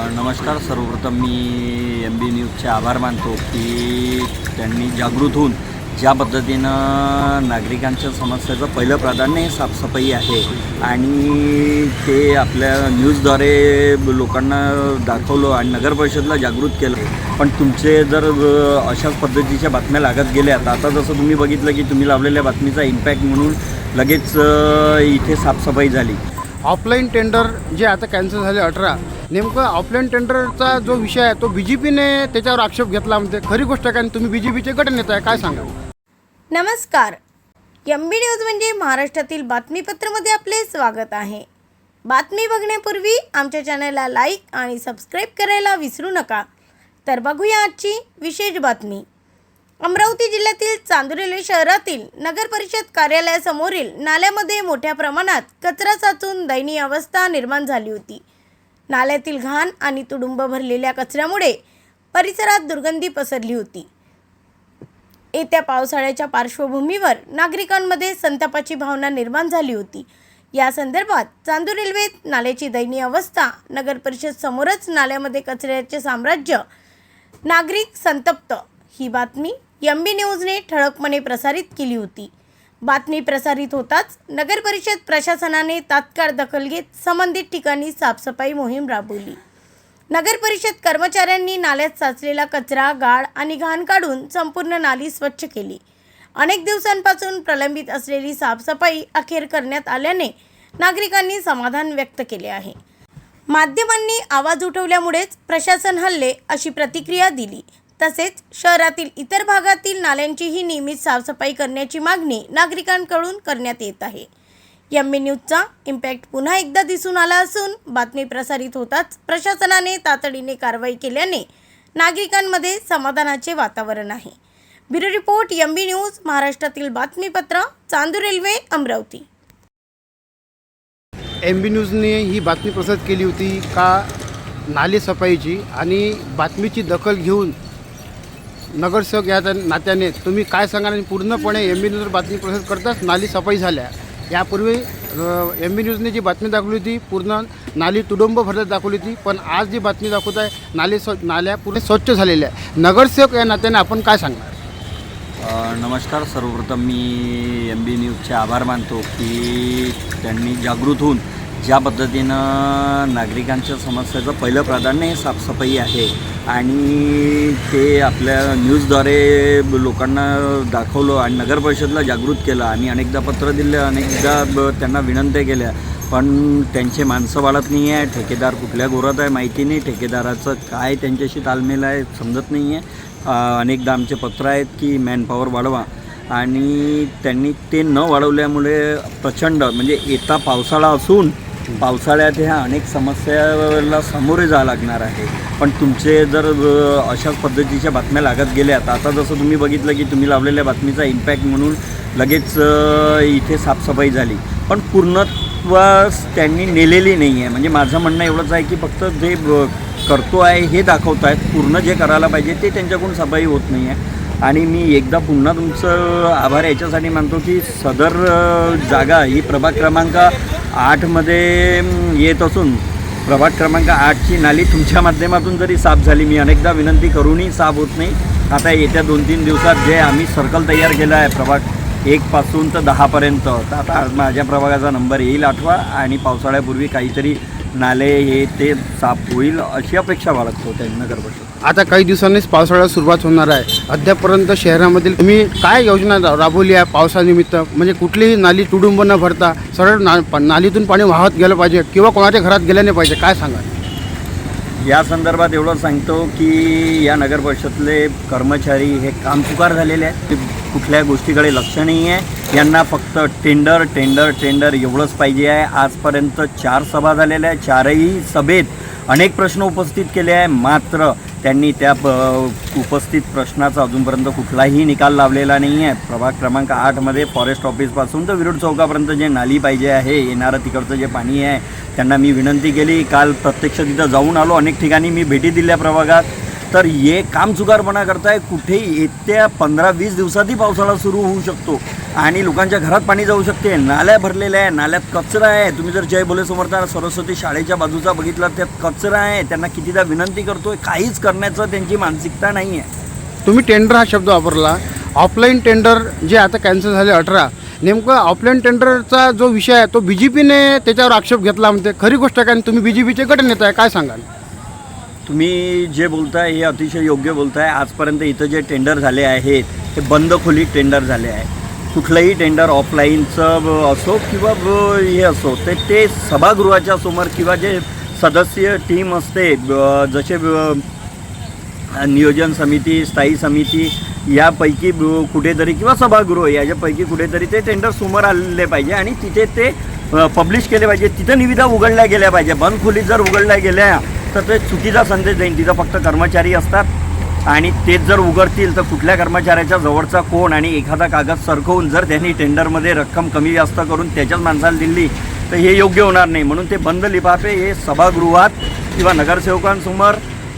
नमस्कार. सर्वप्रथम मी MB न्यूजचे आभार मानतो की त्यांनी जागृत होऊन ज्या पद्धतीनं नागरिकांच्या समस्येचं पहिलं प्राधान्य हे साफसफाई आहे आणि ते आपल्या न्यूजद्वारे लोकांना दाखवलं आणि नगरपरिषदला जागृत केलं. पण तुमचे जर अशाच पद्धतीच्या बातम्या लागत गेल्या तर आता जसं तुम्ही बघितलं की तुम्ही लावलेल्या बातमीचा इम्पॅक्ट म्हणून लगेच इथे साफसफाई झाली. ऑफलाईन टेंडर जे आता कॅन्सल झाले 18, नेमकं ऑफलाईन टेंडरचा जो विषय आहे तो BJPने त्याच्यावर आक्षेप घेतला. म्हणते खरी गोष्ट आहे का? तुम्ही BJPचे गटनेता आहे, काय सांगा? नमस्कार. MB न्यूज म्हणजे महाराष्ट्रातील बातमीपत्रामध्ये आपले स्वागत आहे. बातमी बघण्यापूर्वी आमच्या चॅनलला लाईक आणि सबस्क्राईब करायला विसरू नका. तर बघूया आजची विशेष बातमी. अमरावती जिल्ह्यातील चांदूर रेल्वे शहरातील नगर परिषद कार्यालयासमोरील नाल्यामध्ये मोठ्या प्रमाणात कचरा साचून दयनीय अवस्था निर्माण झाली होती. नाल्यातील घाण आणि तुडुंब भरलेल्या कचऱ्यामुळे परिसरात दुर्गंधी पसरली होती. येत्या पावसाळ्याच्या पार्श्वभूमीवर नागरिकांमध्ये संतापाची भावना निर्माण झाली होती. या संदर्भात चांदूर रेल्वेत नाल्याची दयनीय अवस्था, नगर परिषद समोरच नाल्यामध्ये कचऱ्याचे साम्राज्य, नागरिक संतप्त, ही बातमी MB न्यूजने ठळकपणे प्रसारित केली होती. बातमी प्रसारित होताच नगर परिषद प्रशासनाने तात्काळ दखल घेत संबंधित ठिकाणी साफसफाई मोहीम राबवली. नगर परिषद कर्मचाऱ्यांनी नाल्यात साचलेला कचरा, गाळ आणि घाण काढून संपूर्ण नाली स्वच्छ केली. अनेक दिवसांपासून प्रलंबित असलेली साफसफाई अखेर करण्यात आल्याने नागरिकांनी समाधान व्यक्त केले आहे. माध्यमांनी आवाज उठवल्यामुळेच प्रशासन हलले अशी प्रतिक्रिया दिली. तसेच शहरातील इतर भागातील नाल्यांचीही नियमित साफसफाई करण्याची मागणी नागरिकांकडून करण्यात येत आहे. MB न्यूजचा इम्पॅक्ट पुन्हा एकदा दिसून आला असून बातमी प्रसारित होताच प्रशासनाने तातडीने कारवाई केल्याने नागरिकांमध्ये समाधानाचे वातावरण आहे. ब्युरो रिपोर्ट MB न्यूज, महाराष्ट्रातील बातमीपत्र, चांदूर रेल्वे, अमरावती. MB न्यूजने ही बातमी प्रसारित केली होती का नाली सफाईची, आणि बातमीची दखल घेऊन नगरसेवक या नात्याने तुम्ही काय सांगा? आणि पूर्णपणे MB न्यूज बातमी प्रसारित करताच नाली सफाई झाल्या. यापूर्वी MB न्यूजने जी बातमी दाखवली होती पूर्ण नाली तुडुंब भरत दाखवली होती, पण आज जी बातमी दाखवत आहे नाल्या पूर्ण स्वच्छ झालेल्या आहे. नगरसेवक या नात्याने आपण काय सांगणार? नमस्कार. सर्वप्रथम मी MB न्यूजचे आभार मानतो की त्यांनी जागृत होऊन ज्या पद्धतीनं नागरिकांच्या समस्येचं पहिलं प्राधान्य हे साफसफाई आहे आणि ते आपल्या न्यूजद्वारे लोकांना दाखवलं आणि नगरपरिषदला जागृत केलं. आम्ही अनेकदा पत्र दिलं, अनेकदा त्यांना विनंत्या केल्या, पण त्यांचे माणसं वाढत नाही आहे. ठेकेदार कुठल्या घोरात आहे माहिती नाही, ठेकेदाराचं काय त्यांच्याशी ताळमेल आहे समजत नाही आहे. अनेकदा आमचे पत्र आहेत की मॅनपॉवर वाढवा, आणि त्यांनी ते न वाढवल्यामुळे प्रचंड म्हणजे येता पावसाळा असून पावसाळ्यात ह्या अनेक समस्याला सामोरे जावं लागणार आहे. पण तुमचे जर अशाच पद्धतीच्या बातम्या लागत गेल्या तर आता जसं तुम्ही बघितलं की तुम्ही लावलेल्या बातमीचा इम्पॅक्ट म्हणून लगेच इथे साफसफाई झाली. पण पूर्णत्वास त्यांनी नेलेली नाही आहे. म्हणजे माझं म्हणणं एवढंच आहे की फक्त जे करतो आहे हे दाखवत आहेत, पूर्ण जे करायला पाहिजे ते त्यांच्याकडून सफाई होत नाही आहे. आणि मी एकदा पुन्हा तुमचं आभार याच्यासाठी मानतो की सदर जागा ही प्रभाग क्रमांक 8मध्ये येत असून प्रभाग क्रमांक 8ची नाली तुमच्या माध्यमातून जरी साफ झाली, मी अनेकदा विनंती करूनही साफ होत नाही. आता येत्या 2-3 दिवसात जे आम्ही सर्कल तयार केलं आहे प्रभाग 1 पासून तर 10पर्यंत, तर आता माझ्या प्रभागाचा नंबर येईल 8वा आणि पावसाळ्यापूर्वी काहीतरी नाले हे ते साफ होईल अशी अपेक्षा बाळगतो त्यांनी नगरपरिषद. आता काही दिवसांनीच पावसाळ्याला सुरुवात होणार आहे. अद्यापर्यंत शहरामधील तुम्ही काय योजना राबवली आहे पावसानिमित्त? म्हणजे कुठलीही नाली तुडुंब न भरता सरळ नालीतून पाणी वाहत गेलं पाहिजे किंवा कोणाच्या घरात गेलं नाही पाहिजे, काय सांगा? या संदर्भात एवढं सांगतो की या नगरपरिषदेतले कर्मचारी हे कामचुकार झालेले आहेत. कुठल्या गोष्टीकडे लक्ष नाही आहे. यांना फक्त टेंडर टेंडर टेंडर एवढंच पाहिजे आहे. आजपर्यंत 4 सभा झालेल्या आहेत. 4ही सभेत अनेक प्रश्न उपस्थित केले आहे, मात्र त्यांनी त्या उपस्थित प्रश्नाचा अजूनपर्यंत कुठलाही निकाल लावलेला नाही आहे. प्रभाग क्रमांक 8मध्ये फॉरेस्ट ऑफिसपासून तर विरुड चौकापर्यंत जे नाली पाहिजे आहे, येणारं तिकडचं जे पाणी आहे, त्यांना मी विनंती केली. काल प्रत्यक्ष तिथं जाऊन आलो. अनेक ठिकाणी मी भेटी दिल्या प्रभागात. तर हे कामचुकारपणा करताय. कुठेही येत्या 15-20 दिवसातही पावसाळा सुरू होऊ शकतो आणि लोकांच्या घरात पाणी जाऊ शकते. नाल्या भरलेल्या आहे, नाल्यात कचरा आहे. तुम्ही जर जय भोले समर्थ सरस्वती शाळेच्या बाजूचा बघितला त्यात कचरा आहे. त्यांना कितीदा विनंती करतोय, काहीच करण्याचं त्यांची मानसिकता नाही आहे. तुम्ही टेंडर हा शब्द वापरला. ऑफलाईन टेंडर जे आता कॅन्सल झाले 18, नेमकं ऑफलाईन टेंडरचा जो विषय आहे तो BJPने त्याच्यावर आक्षेप घेतला म्हणते. खरी गोष्ट आहे का? आणि तुम्ही BJPचे गटनेता आहे, काय सांगाल? तुम्ही जे बोलताय हे अतिशय योग्य बोलताय. आजपर्यंत इथं जे टेंडर झाले आहेत ते बंद खोलीत टेंडर झाले आहे. कुठलंही टेंडर ऑफलाईनचं असो किंवा हे असो ते सभागृहाच्या समोर किंवा जे सदस्य टीम असते जसे नियोजन समिती, स्थायी समिती यापैकी कुठेतरी किंवा सभागृह याच्यापैकी कुठेतरी ते टेंडर समोर आलेले पाहिजे आणि तिथे ते पब्लिश केले पाहिजे. तिथं निविदा उघडल्या गेल्या पाहिजे. बंद खोलीत जर उघडल्या गेल्या तर ते चुकीचा संदेश देईन. तिथं फक्त कर्मचारी असतात आणि तेच जर उघडतील तर कुठल्या कर्मचाऱ्याच्या जवळचा कोण आणि एखादा कागद सरकवून जर त्यांनी टेंडरमध्ये रक्कम कमी जास्त करून त्याच्याच माणसाला दिली तर हे योग्य होणार नाही. म्हणून ते बंद लिफाफे हे सभागृहात किंवा नगरसेवकांसमोर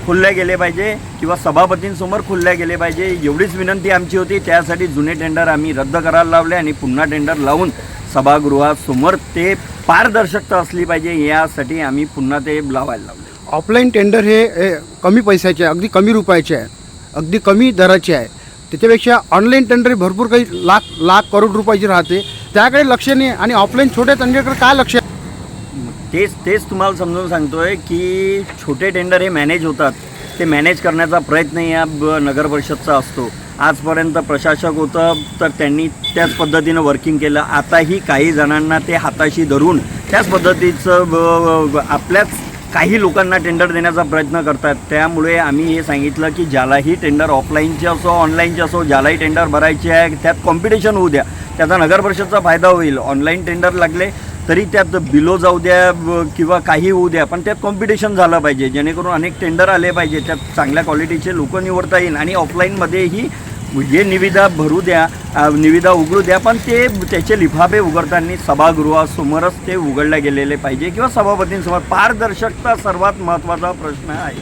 खुलले गेले पाहिजे किंवा सभापतींसमोर खुलले गेले पाहिजे. एवढीच विनंती आमची होती. त्यासाठी जुने टेंडर आम्ही रद्द करायला लावले आणि पुन्हा टेंडर लावून सभागृहासमोर ते पारदर्शकता असली पाहिजे यासाठी आम्ही पुन्हा ते लावायला लावले. ऑफलाईन टेंडर हे कमी पैशाचे आहे, अगदी कमी रुपयाचे आहे, अगदी कमी दराचे आहे. त्याच्यापेक्षा ऑनलाईन टेंडर भरपूर काही लाख करोड रुपयाची राहते. त्याकडे लक्ष नाही आणि ऑफलाईन छोट्या टेंडरकडे काय लक्ष? तेच तुम्हाला समजून सांगतोय की छोटे टेंडर हे मॅनेज होतात. ते मॅनेज करण्याचा प्रयत्न या नगर परिषदचा असतो. आजपर्यंत प्रशासक होतं तर त्यांनी त्याच पद्धतीनं वर्किंग केलं. आताही काही जणांना ते हाताशी धरून त्याच पद्धतीचं आपल्याच काही लोकांना टेंडर देण्याचा प्रयत्न करतात. त्यामुळे आम्ही हे सांगितलं की ज्यालाही टेंडर ऑफलाईनचे असो ऑनलाईनचे असो ज्यालाही टेंडर भरायचे आहे त्यात कॉम्पिटिशन होऊ द्या. त्याचा नगर परिषदचा फायदा होईल. ऑनलाईन टेंडर लागले तरी त्यात बिलो जाऊ द्या किंवा काही होऊ द्या पण त्यात कॉम्पिटिशन झालं पाहिजे जेणेकरून अनेक टेंडर आले पाहिजे. त्यात चांगल्या क्वालिटीचे लोक निवडता येईल आणि ऑफलाईनमध्येही जे निविदा भरू द्या निविदा उघडू द्या पण ते त्याचे लिफाफे उघडताना सभागृहासमोरच ते उघडले गेलेले पाहिजे किंवा सभापतींसमोर. पारदर्शकता सर्वात महत्त्वाचा प्रश्न आहे.